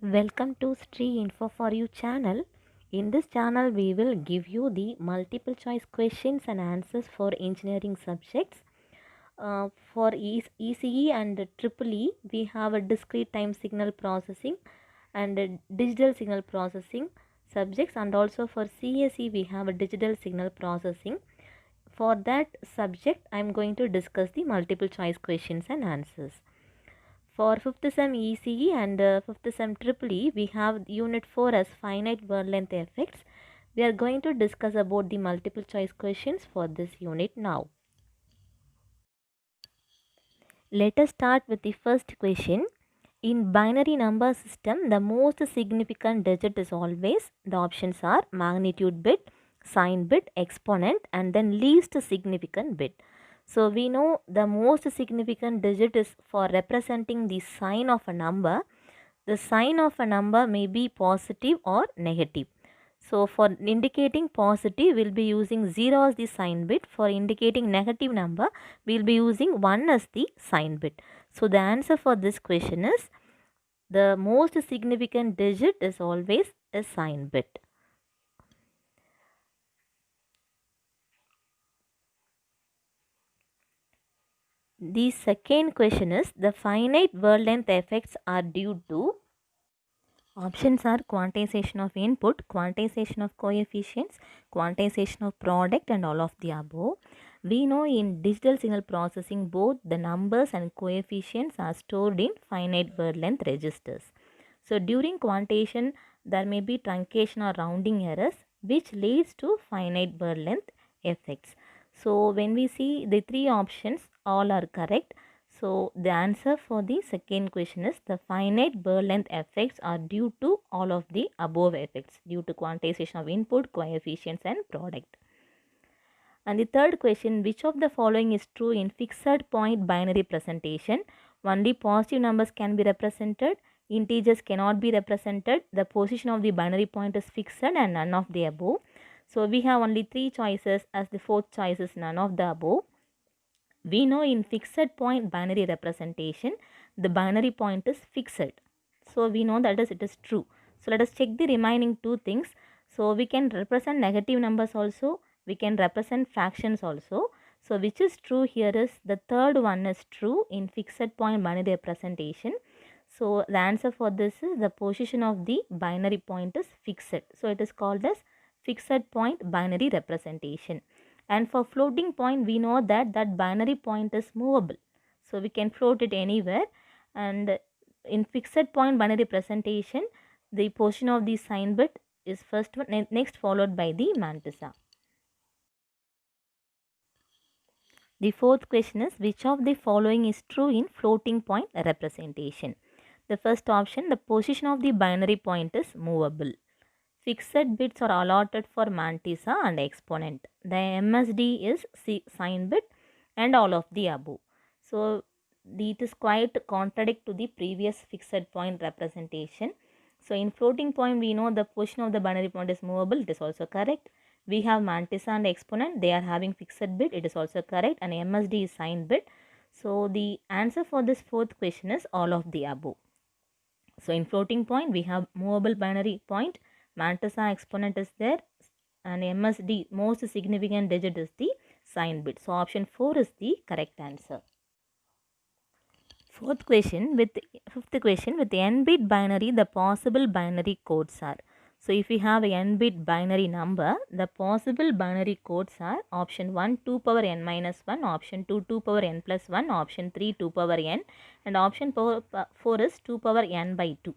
Welcome to Sri Info for You channel. In this channel, we will give you the multiple choice questions and answers for engineering subjects. For ECE and Triple E, we have a discrete time signal processing and a digital signal processing subjects, and also for CSE, we have a digital signal processing. For that subject, I am going to discuss the multiple choice questions and answers. For 5th sem ECE and 5th sem Triple E, we have Unit 4 as finite word length effects. We are going to discuss about the multiple choice questions for this unit now. Let us start with the first question. In binary number system, the most significant digit is always, the options are magnitude bit, sign bit, exponent, and then least significant bit. So we know the most significant digit is for representing the sign of a number. The sign of a number may be positive or negative. So for indicating positive, we'll be using 0 as the sign bit. For indicating negative number, we'll be using 1 as the sign bit. So the answer for this question is the most significant digit is always a sign bit. The second question is the finite word length effects are due to. Options are quantization of input, quantization of coefficients, quantization of product, and all of the above. We know in digital signal processing both the numbers and coefficients are stored in finite word length registers. So during quantization there may be truncation or rounding errors which leads to finite word length effects. So when we see the three options, all are correct. So the answer for the second question is the finite word length effects are due to all of the above effects, due to quantization of input, coefficients, and product. And the third question, which of the following is true in fixed point binary presentation? Only positive numbers can be represented, integers cannot be represented, the position of the binary point is fixed, and none of the above. So we have only three choices, as the fourth choice is none of the above. We know in fixed point binary representation, the binary point is fixed. So we know that it is true. So let us check the remaining two things. So we can represent negative numbers also, we can represent fractions also. So which is true here is the third one is true in fixed point binary representation. So the answer for this is the position of the binary point is fixed. So it is called as fixed point binary representation. And for floating point, we know that that binary point is movable. So we can float it anywhere. And in fixed point binary representation, the position of the sign bit is first one, next followed by the mantissa. The fourth question is, which of the following is true in floating point representation? The first option, the position of the binary point is movable. Fixed bits are allotted for mantissa and exponent. The MSD is sign bit and all of the above. So it is quite contradict to the previous fixed point representation. So in floating point, we know the position of the binary point is movable. It is also correct. We have mantissa and exponent. They are having fixed bit. It is also correct. And MSD is sign bit. So the answer for this fourth question is all of the above. So in floating point, we have movable binary point, mantissa exponent is there, and MSD most significant digit is the sign bit. So option 4 is the correct answer. Fifth question with n bit binary, the possible binary codes are. So if we have a n bit binary number, the possible binary codes are option 1 2 power n minus 1, option 2 2 power n plus 1, option 3 2 power n, and option 4 is 2 power n by 2.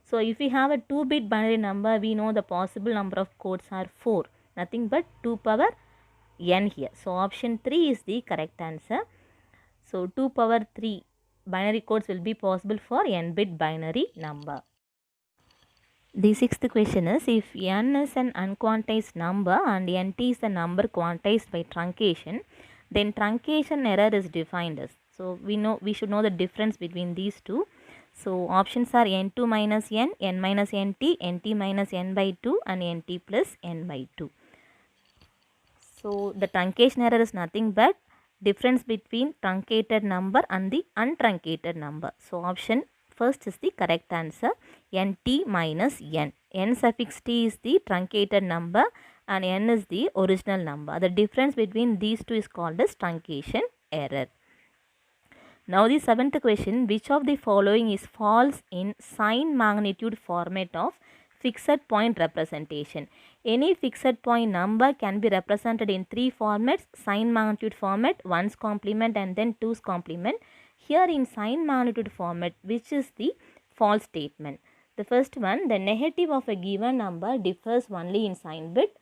So if we have a 2 bit binary number, we know the possible number of codes are 4, nothing but 2 power n here. So option 3 is the correct answer. So 2 power 3 binary codes will be possible for n bit binary number. The sixth question is, if n is an unquantized number and nt is the number quantized by truncation, then truncation error is defined as. So we should know the difference between these two. So options are n2 minus n minus nt minus n by 2, and nt plus n by 2. So the truncation error is nothing but difference between truncated number and the untruncated number. So option First is the correct answer, nt minus n. N suffix t is the truncated number and n is the original number. The difference between these two is called as truncation error. Now the seventh question, which of the following is false in sign magnitude format of fixed point representation? Any fixed point number can be represented in three formats: sign magnitude format, 1's complement and then 2's complement. Here in sign magnitude format, which is the false statement? The first one, the negative of a given number differs only in sign bit.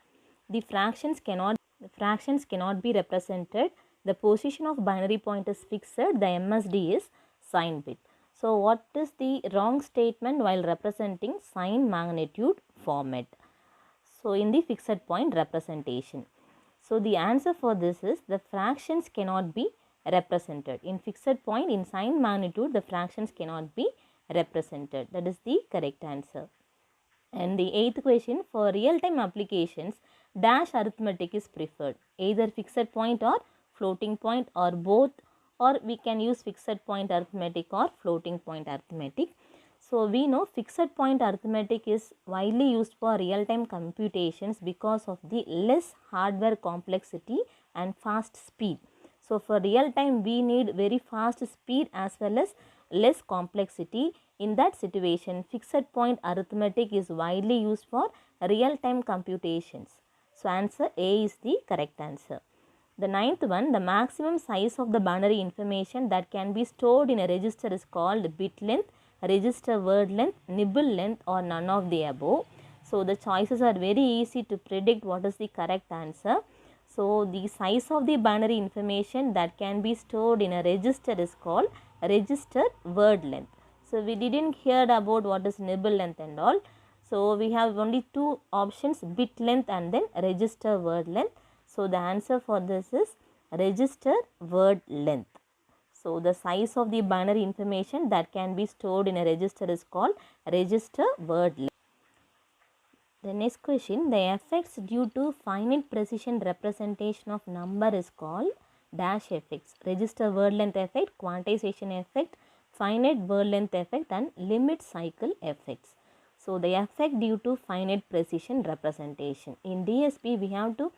The fractions cannot be represented. The position of binary point is fixed. The MSD is sign bit. So what is the wrong statement while representing sign magnitude format? So in the fixed point representation. So the answer for this is the fractions cannot be represented. In fixed point, in sign magnitude, the fractions cannot be represented. That is the correct answer. And the eighth question, for real-time applications, dash arithmetic is preferred. Either fixed point or floating point or both, or we can use fixed point arithmetic or floating point arithmetic. So we know fixed point arithmetic is widely used for real-time computations because of the less hardware complexity and fast speed. So for real-time we need very fast speed as well as less complexity. In that situation, fixed point arithmetic is widely used for real-time computations. So answer A is the correct answer. The ninth one, the maximum size of the binary information that can be stored in a register is called bit length, register word length, nibble length, or none of the above. So the choices are very easy to predict what is the correct answer. So the size of the binary information that can be stored in a register is called register word length. So we didn't hear about what is nibble length and all. So we have only two options, bit length and then register word length. So the answer for this is register word length. So the size of the binary information that can be stored in a register is called register word length. The next question, the effects due to finite precision representation of number is called dash effects: register word length effect, quantization effect, finite word length effect, and limit cycle effects. So the effect due to finite precision representation. In DSP we have to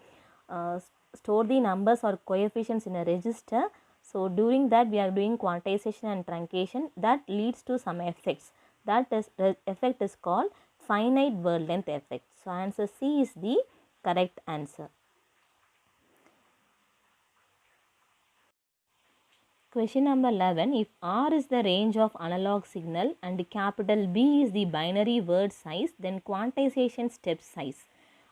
store the numbers or coefficients in a register. So during that we are doing quantization and truncation, that leads to some effects. That is effect is called finite word length effect. So answer C is the correct answer. Question number 11, if R is the range of analog signal and capital B is the binary word size, then quantization step size: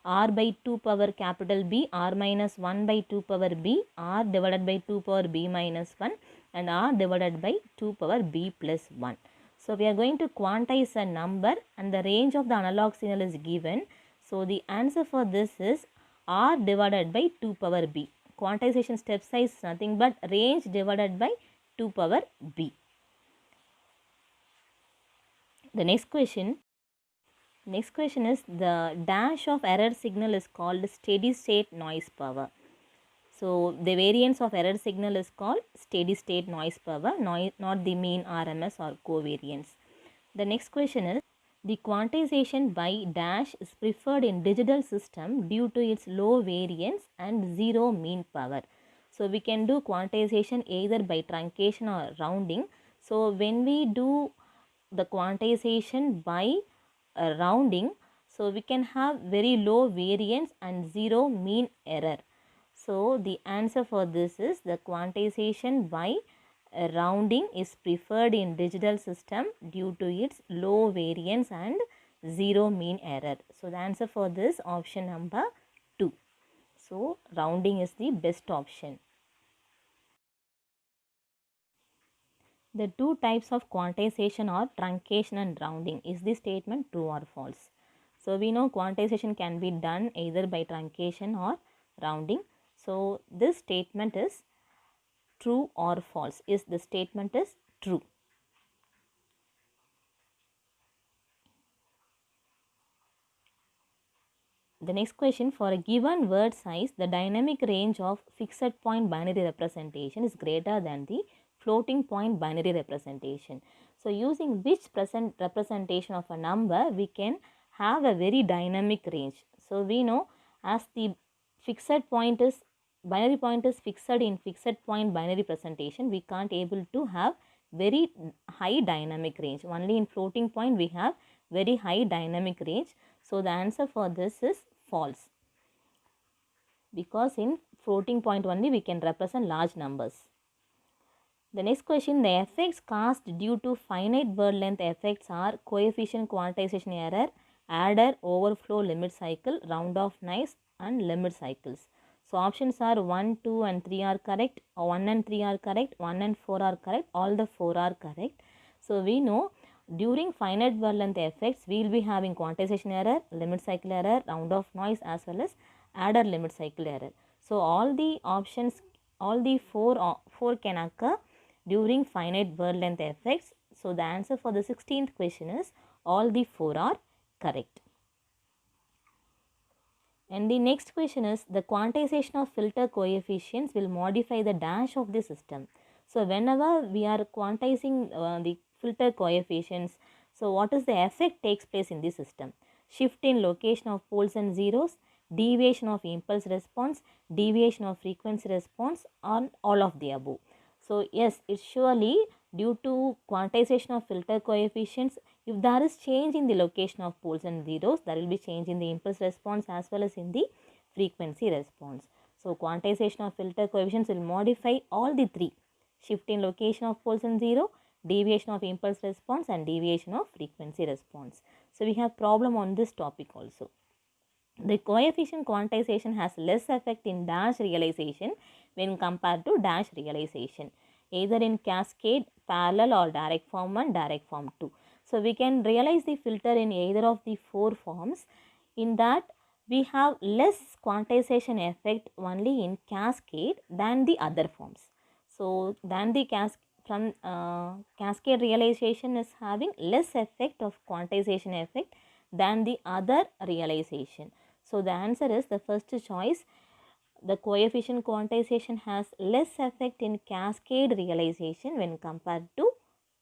R by 2 power capital B, R minus 1 by 2 power B, R divided by 2 power B minus 1, and R divided by 2 power B plus 1. So we are going to quantize a number and the range of the analog signal is given. So the answer for this is R divided by 2 power B. Quantization step size is nothing but range divided by 2 power B. The next question is the dash of error signal is called steady state noise power. So the variance of error signal is called steady state noise power, not the mean RMS or covariance. The next question is, the quantization by dash is preferred in digital system due to its low variance and zero mean power. So we can do quantization either by truncation or rounding. So when we do the quantization by rounding, so we can have very low variance and zero mean error. So the answer for this is the quantization by rounding is preferred in digital system due to its low variance and zero mean error. So the answer for this option number 2. So rounding is the best option. The two types of quantization are truncation and rounding. Is this statement true or false? So we know quantization can be done either by truncation or rounding. So this statement is true or false? Is the statement is true. The next question, for a given word size, the dynamic range of fixed point binary representation is greater than the floating point binary representation. So using which representation of a number, we can have a very dynamic range. So we know, as the fixed point is, binary point is fixed in fixed point binary presentation, we can't able to have very high dynamic range. Only in floating point we have very high dynamic range. So the answer for this is false, because in floating point only we can represent large numbers. The next question, the effects caused due to finite word length effects are coefficient quantization error, adder, overflow, limit cycle, round off noise and limit cycles. So options are 1, 2 and 3 are correct, 1 and 3 are correct, 1 and 4 are correct, all the 4 are correct. So we know during finite word length effects, we will be having quantization error, limit cycle error, round off noise as well as adder limit cycle error. So all the options, all the four can occur during finite word length effects. So the answer for the 16th question is all the 4 are correct. And the next question is, the quantization of filter coefficients will modify the dash of the system. So whenever we are quantizing the filter coefficients, so what is the effect takes place in the system? Shift in location of poles and zeros, deviation of impulse response, deviation of frequency response, or all of the above. So yes, it's surely due to quantization of filter coefficients. If there is change in the location of poles and zeros, there will be change in the impulse response as well as in the frequency response. So quantization of filter coefficients will modify all the three: shift in location of poles and zero, deviation of impulse response and deviation of frequency response. So we have problem on this topic also. The coefficient quantization has less effect in dash realization when compared to dash realization, either in cascade, parallel or direct form 1, direct form 2. So we can realize the filter in either of the four forms. In that, we have less quantization effect only in cascade than the other forms. So than the cascade realization is having less effect of quantization effect than the other realization. So the answer is the first choice. The coefficient quantization has less effect in cascade realization when compared to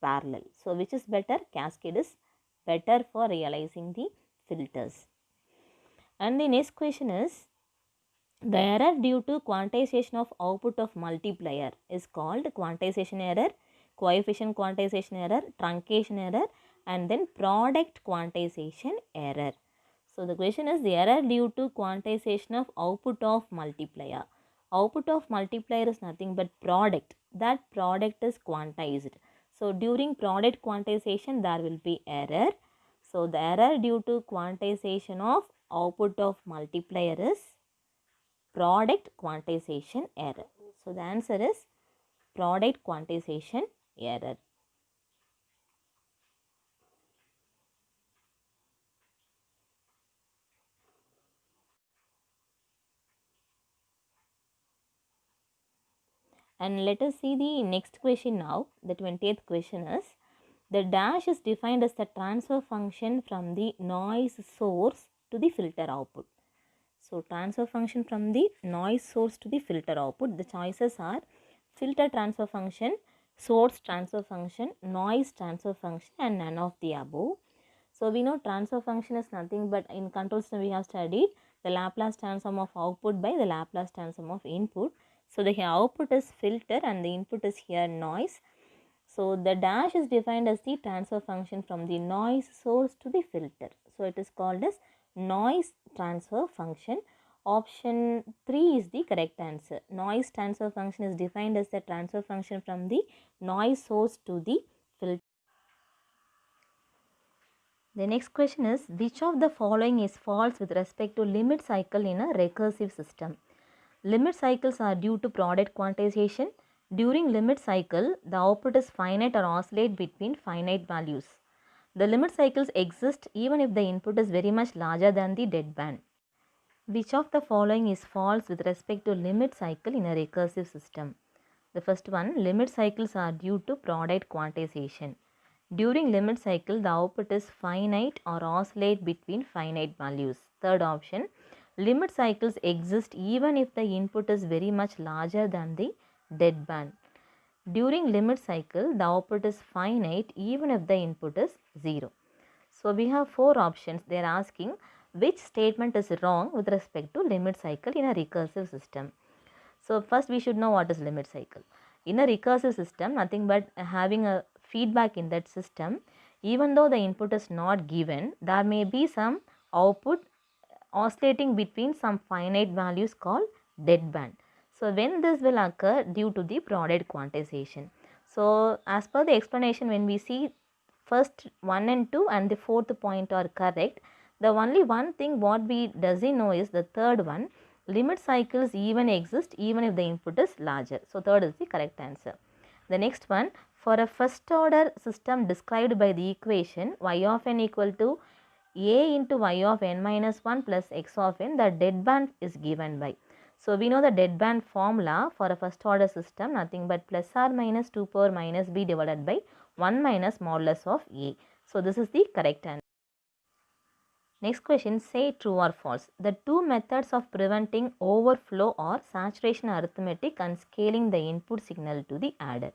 parallel. So which is better? Cascade is better for realizing the filters. And the next question is, the error due to quantization of output of multiplier is called quantization error, coefficient quantization error, truncation error, and then product quantization error. So the question is, the error due to quantization of output of multiplier. Output of multiplier is nothing but product. That product is quantized. So during product quantization, there will be error. So the error due to quantization of output of multiplier is product quantization error. So the answer is product quantization error. And let us see the next question now. The 20th question is, the dash is defined as the transfer function from the noise source to the filter output. So transfer function from the noise source to the filter output. The choices are filter transfer function, source transfer function, noise transfer function, and none of the above. So we know transfer function is nothing but, in control system we have studied the Laplace transform of output by the Laplace transform of input. So the output is filter and the input is here noise. So the dash is defined as the transfer function from the noise source to the filter. So it is called as noise transfer function. Option 3 is the correct answer. Noise transfer function is defined as the transfer function from the noise source to the filter. The next question is, which of the following is false with respect to limit cycle in a recursive system? Limit cycles are due to product quantization. During limit cycle, the output is finite or oscillate between finite values. The limit cycles exist even if the input is very much larger than the deadband. Which of the following is false with respect to limit cycle in a recursive system? The first one, limit cycles are due to product quantization. During limit cycle, the output is finite or oscillate between finite values. Third option, limit cycles exist even if the input is very much larger than the deadband. During limit cycle, the output is finite even if the input is 0. So we have 4 options. They are asking which statement is wrong with respect to limit cycle in a recursive system. So first we should know what is limit cycle. In a recursive system, nothing but having a feedback in that system, even though the input is not given, there may be some output oscillating between some finite values called deadband. So when this will occur due to the Broadhead quantization. So as per the explanation, when we see first 1 and 2 and the fourth point are correct, the only one thing what we doesn't know is the third one. Limit cycles even exist even if the input is larger. So third is the correct answer. The next one, for a first order system described by the equation y of n equal to a into y of n minus 1 plus x of n, the deadband is given by. So we know the deadband formula for a first order system, nothing but plus or minus 2 power minus b divided by 1 minus modulus of a. So this is the correct answer. Next question, say true or false. The two methods of preventing overflow are saturation arithmetic and scaling the input signal to the adder.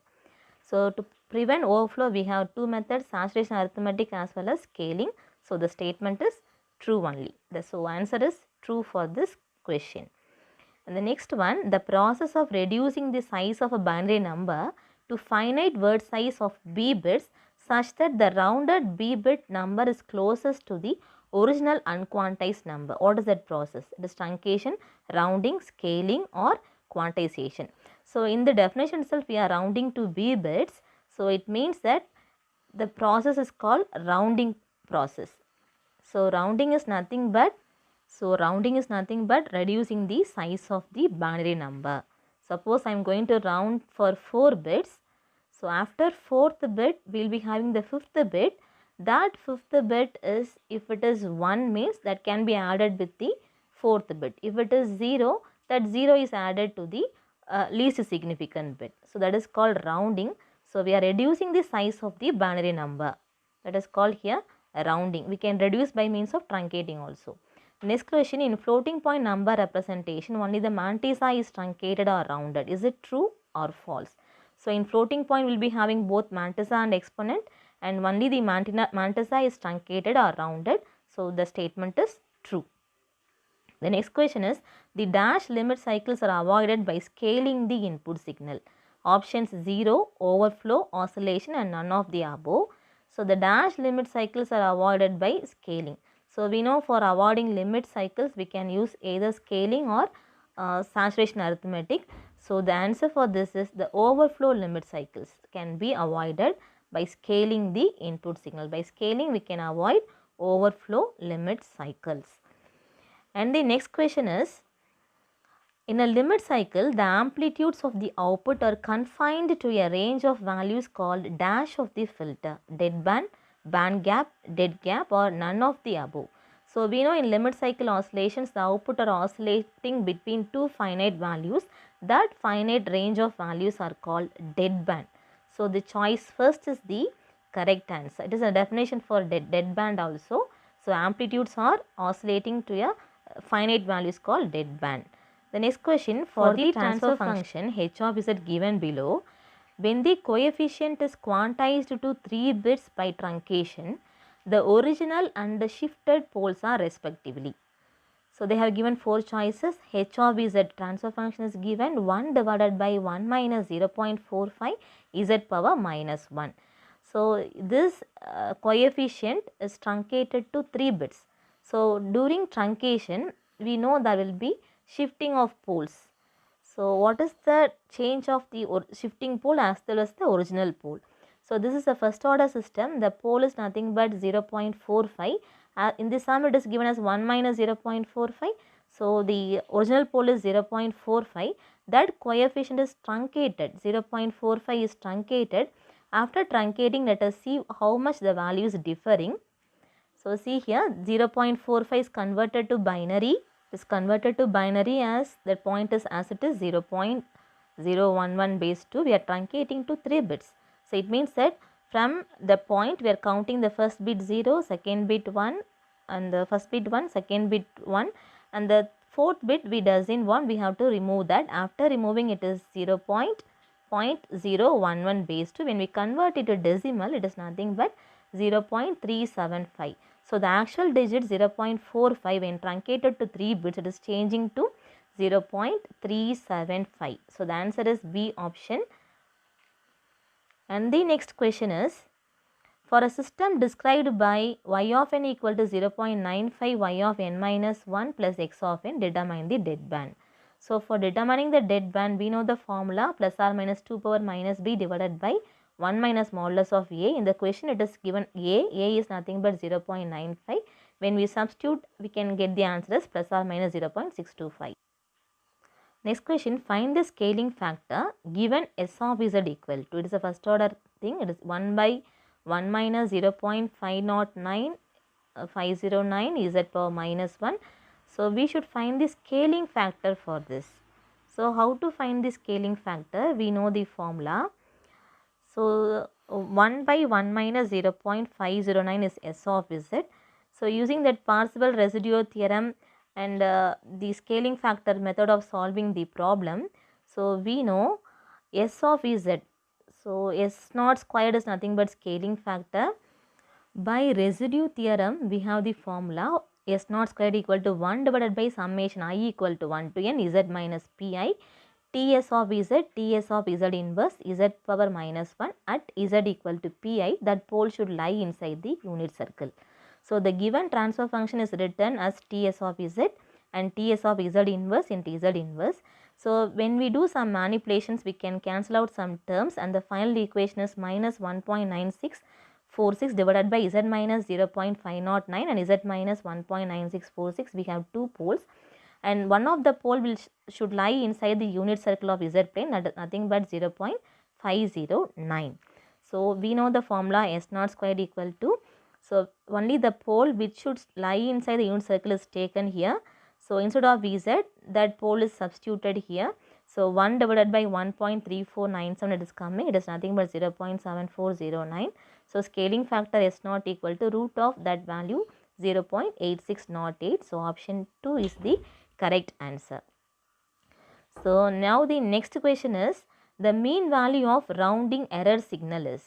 So to prevent overflow, we have two methods, saturation arithmetic as well as scaling. So the statement is true only. So answer is true for this question. And the next one, the process of reducing the size of a binary number to finite word size of b bits such that the rounded b bit number is closest to the original unquantized number. What is that process? It is truncation, rounding, scaling or quantization. So in the definition itself, we are rounding to b bits. So it means that the process is called rounding process. So rounding is nothing but reducing the size of the binary number. Suppose I am going to round for 4 bits. So after 4th bit, we will be having the 5th bit. That 5th bit is, if it is 1 means that can be added with the 4th bit. If it is 0, that 0 is added to the least significant bit. So that is called rounding. So we are reducing the size of the binary number. That is called here rounding. We can reduce by means of truncating also. Next question, in floating point number representation, only the mantissa is truncated or rounded. Is it true or false? So in floating point, we will be having both mantissa and exponent, and only the mantissa is truncated or rounded. So the statement is true. The next question is, the dash limit cycles are avoided by scaling the input signal. Options 0, overflow, oscillation and none of the above. So the dash limit cycles are avoided by scaling. So we know for avoiding limit cycles, we can use either scaling or saturation arithmetic. So the answer for this is the overflow limit cycles can be avoided by scaling the input signal. By scaling, we can avoid overflow limit cycles. And the next question is, in a limit cycle, the amplitudes of the output are confined to a range of values called dash of the filter, deadband, band gap, dead gap or none of the above. So we know in limit cycle oscillations, the output are oscillating between two finite values. That finite range of values are called deadband. So the choice first is the correct answer. It is a definition for deadband also. So amplitudes are oscillating to a finite values called deadband. The next question, for the transfer function h of z given below, when the coefficient is quantized to 3 bits by truncation, the original and the shifted poles are respectively. So they have given 4 choices. H of z transfer function is given 1 divided by 1 minus 0.45 z power minus 1. So this coefficient is truncated to 3 bits. So during truncation, we know there will be shifting of poles. So what is the change of the shifting pole as well as the original pole? So this is a first order system. The pole is nothing but 0.45. In the sum, it is given as 1 minus 0.45. So the original pole is 0.45. That coefficient is truncated. 0.45 is truncated. After truncating, let us see how much the value is differing. So see here, 0.45 is converted to binary. Is converted to binary as the point is as it is 0.011 base 2. We are truncating to 3 bits. So it means that from the point we are counting the first bit 0, second bit 1 and the first bit 1, second bit 1 and the fourth bit we doesn't want, we have to remove that. After removing it is 0.011 0.011 base 2. When we convert it to decimal, it is nothing but 0.375. So the actual digit 0.45, when truncated to 3 bits, it is changing to 0.375. So the answer is B option. And the next question is, for a system described by y of n equal to 0.95 y of n minus 1 plus x of n, determine the dead band. So for determining the dead band, we know the formula plus or minus 2 power minus b divided by 1 minus modulus of a. In the question it is given a is nothing but 0.95. When we substitute, we can get the answer as plus or minus 0.625. Next question, find the scaling factor given s of z equal to, it is a first order thing, it is 1 by 1 minus 0.509 509 z power minus 1. So we should find the scaling factor for this. So how to find the scaling factor? We know the formula. So 1 by 1 minus 0.509 is s of z. So using that Parseval residue theorem and the scaling factor method of solving the problem, so we know s of z. So s naught squared is nothing but scaling factor. By residue theorem, we have the formula s naught squared equal to 1 divided by summation I equal to 1 to n z minus pi Ts of z, Ts of z inverse, z power minus 1 at z equal to pi. That pole should lie inside the unit circle. So the given transfer function is written as Ts of z and Ts of z inverse into z inverse. So when we do some manipulations, we can cancel out some terms, and the final equation is minus 1.9646 divided by z minus 0.509 and z minus 1.9646. We have two poles, and one of the pole should lie inside the unit circle of z plane, that is nothing but 0.509. So we know the formula s naught squared equal to, so only the pole which should lie inside the unit circle is taken here. So instead of Vz, that pole is substituted here. So 1 divided by 1.3497, it is coming, it is nothing but 0.7409. So scaling factor s naught equal to root of that value 0.8608. So option 2 is the correct answer. So now the next question is, the mean value of rounding error signal is.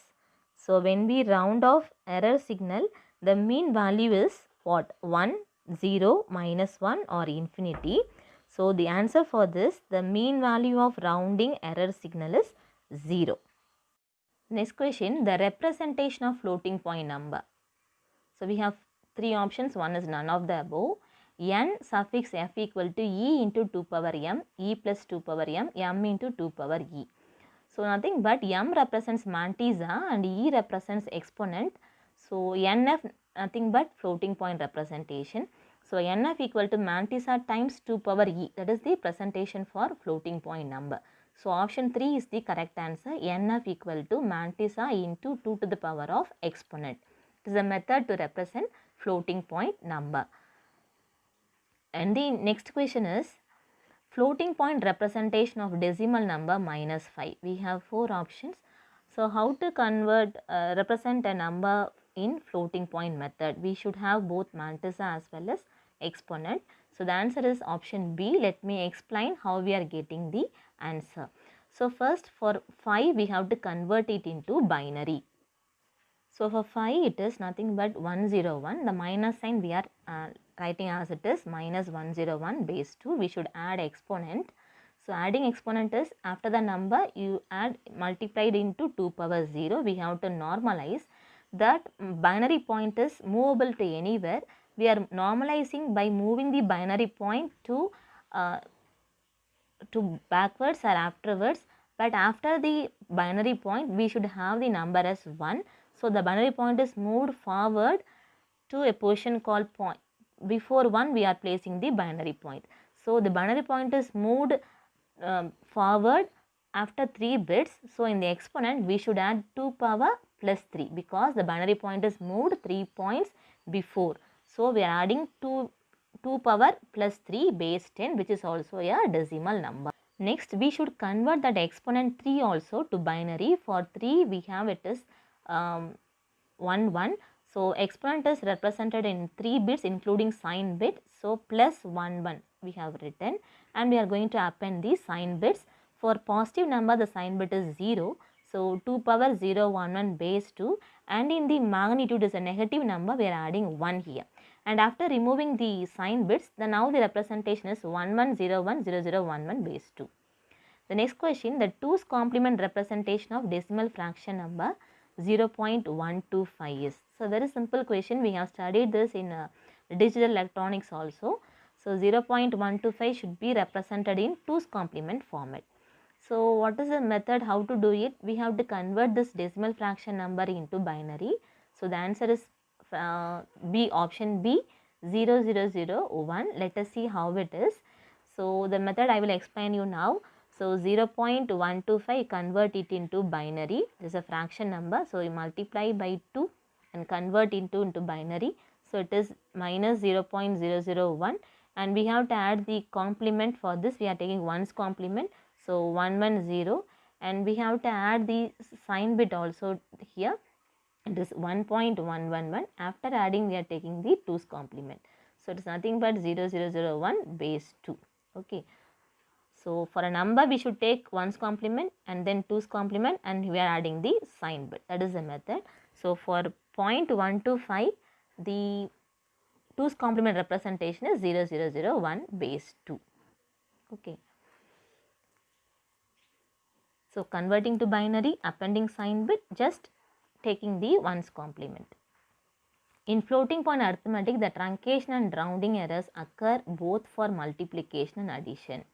So when we round off error signal, the mean value is what? 1, 0, minus 1 or infinity. So the answer for this, the mean value of rounding error signal is 0. Next question, the representation of floating point number. So we have three options. One is none of the above. N suffix f equal to e into 2 power m, e plus 2 power m, m into 2 power e. So nothing but m represents mantissa and e represents exponent. So nf nothing but floating point representation. So nf equal to mantissa times 2 power e, that is the presentation for floating point number. So option 3 is the correct answer. Nf equal to mantissa into 2 to the power of exponent. It is a method to represent floating point number. And the next question is, floating point representation of decimal number minus 5. We have 4 options. So how to convert, represent a number in floating point method? We should have both mantissa as well as exponent. So the answer is option B. Let me explain how we are getting the answer. So first, for 5 we have to convert it into binary. So for 5 it is nothing but 101. The minus sign we are writing as it is minus 101 base 2. We should add exponent. So adding exponent is, after the number you add multiplied into 2 power 0. We have to normalize. That binary point is movable to anywhere. We are normalizing by moving the binary point to backwards or afterwards. But after the binary point we should have the number as 1. So the binary point is moved forward to a position called point. Before 1 we are placing the binary point. So the binary point is moved forward after 3 bits. So in the exponent we should add 2 power plus 3, because the binary point is moved 3 points before. So we are adding 2 power plus 3 base 10, which is also a decimal number. Next we should convert that exponent 3 also to binary. For 3 we have it is 1 1. So exponent is represented in 3 bits including sign bit. So plus 1 1 we have written, and we are going to append the sign bits. For positive number, the sign bit is 0. So 2 power 0, 1, 1 base 2, and in the magnitude is a negative number, we are adding 1 here. And after removing the sign bits, now the representation is 1, 1, 0, 1, 0, 0, 1, 1 base 2. The next question, the 2's complement representation of decimal fraction number 0.125 is. So very simple question. We have studied this in digital electronics also. So 0.125 should be represented in 2's complement format. So what is the method how to do it? We have to convert this decimal fraction number into binary. So the answer is B, option B, 0001. Let us see how it is. So the method I will explain you now. So 0.125, convert it into binary. This is a fraction number. So you multiply by 2 and convert into binary. So it is minus 0.001, and we have to add the complement for this. We are taking 1's complement. So 110, and we have to add the sign bit also here. It is 1.111. After adding, we are taking the 2's complement. So it is nothing but 0001 base 2. Okay. So for a number, we should take 1's complement and then 2's complement, and we are adding the sign bit. That is the method. So for 0.125, the 2's complement representation is 0001 base 2. Okay. So converting to binary, appending sign bit, just taking the 1's complement. In floating point arithmetic, the truncation and rounding errors occur both for multiplication and addition.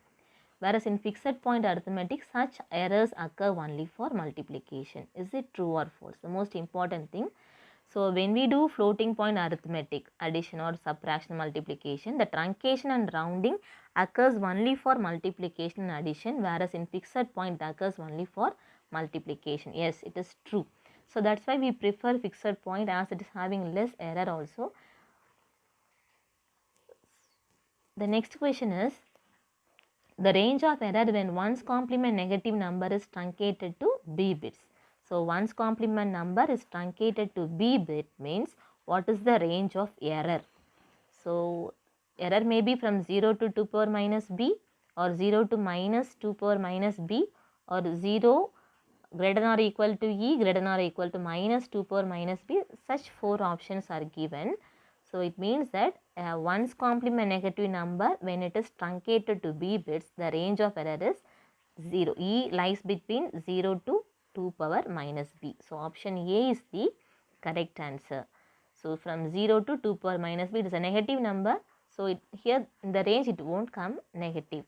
Whereas in fixed point arithmetic, such errors occur only for multiplication. Is it true or false? The most important thing. So when we do floating point arithmetic, addition or subtraction, multiplication, the truncation and rounding occurs only for multiplication and addition, whereas in fixed point it occurs only for multiplication. Yes, it is true. So that's why we prefer fixed point, as it is having less error also. The next question is, the range of error when 1's complement negative number is truncated to b bits. So 1's complement number is truncated to b bit means what is the range of error? So error may be from 0 to 2 power minus b, or 0 to minus 2 power minus b, or 0 greater than or equal to e, greater than or equal to minus 2 power minus b. Such 4 options are given. So it means that 1's complement negative number, when it is truncated to b bits, the range of error is 0. E lies between 0 to 2 power minus b. So option A is the correct answer. So from 0 to 2 power minus b, it is a negative number. So here in the range it won't come negative.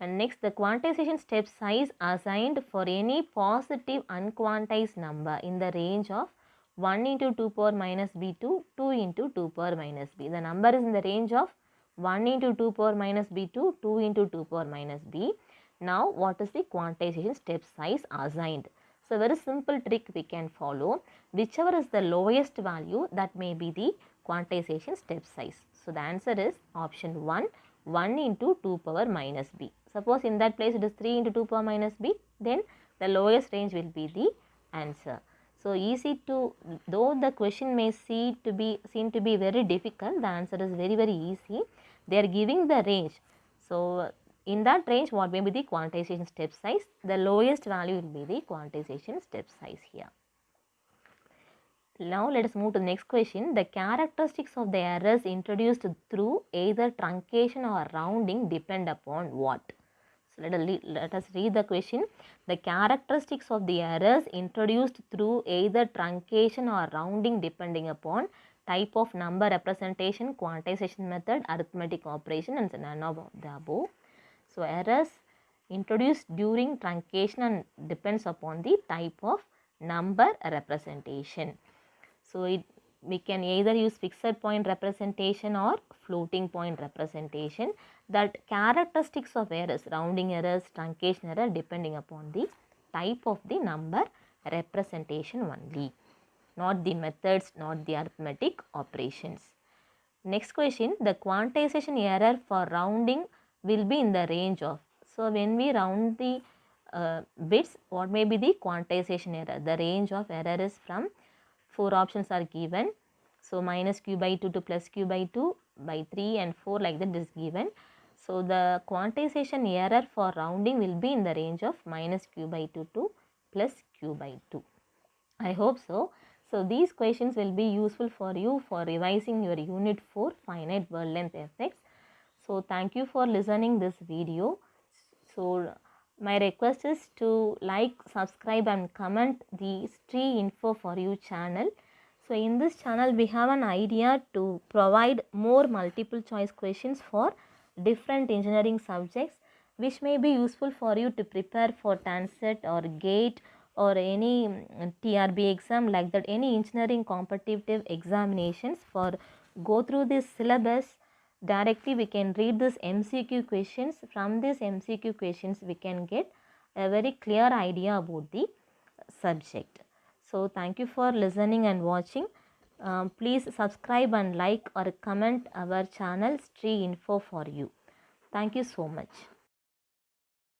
And next, the quantization step size assigned for any positive unquantized number in the range of 1 into 2 power minus b to 2 into 2 power minus b. The number is in the range of 1 into 2 power minus b to 2 into 2 power minus b. Now, what is the quantization step size assigned? So, very simple trick we can follow. Whichever is the lowest value, that may be the quantization step size. So, the answer is option 1, 1 into 2 power minus b. Suppose in that place it is 3 into 2 power minus b, then the lowest range will be the answer. So easy to, though the question may seem to be very difficult, the answer is very easy. They are giving the range. So in that range, what may be the quantization step size? The lowest value will be the quantization step size here. Now let us move to the next question. The characteristics of the errors introduced through either truncation or rounding depend upon what? So let us read the question. The characteristics of the errors introduced through either truncation or rounding depending upon type of number representation, quantization method, arithmetic operation, and none of the above. So errors introduced during truncation and depends upon the type of number representation. So we can either use fixed point representation or floating point representation. That characteristics of errors, rounding errors, truncation error, depending upon the type of the number representation only, not the methods, not the arithmetic operations. Next question, the quantization error for rounding will be in the range of. So when we round the bits, what may be the quantization error? The range of error is from 4 options are given. So minus q by 2 to plus q by 2 by 3 and 4, like that is given. So the quantization error for rounding will be in the range of minus q by 2 to plus q by 2. I hope so. So these questions will be useful for you for revising your unit 4 finite world length effects. So thank you for listening this video. So my request is to like, subscribe and comment the STREE Info for You channel. So in this channel we have an idea to provide more multiple choice questions for different engineering subjects which may be useful for you to prepare for TANSET or GATE or any TRB exam, like that, any engineering competitive examinations. For go through this syllabus directly, we can read this MCQ questions. From these MCQ questions we can get a very clear idea about the subject. So thank you for listening and watching. Please subscribe and like or comment our channel STREE Info for You. Thank you so much.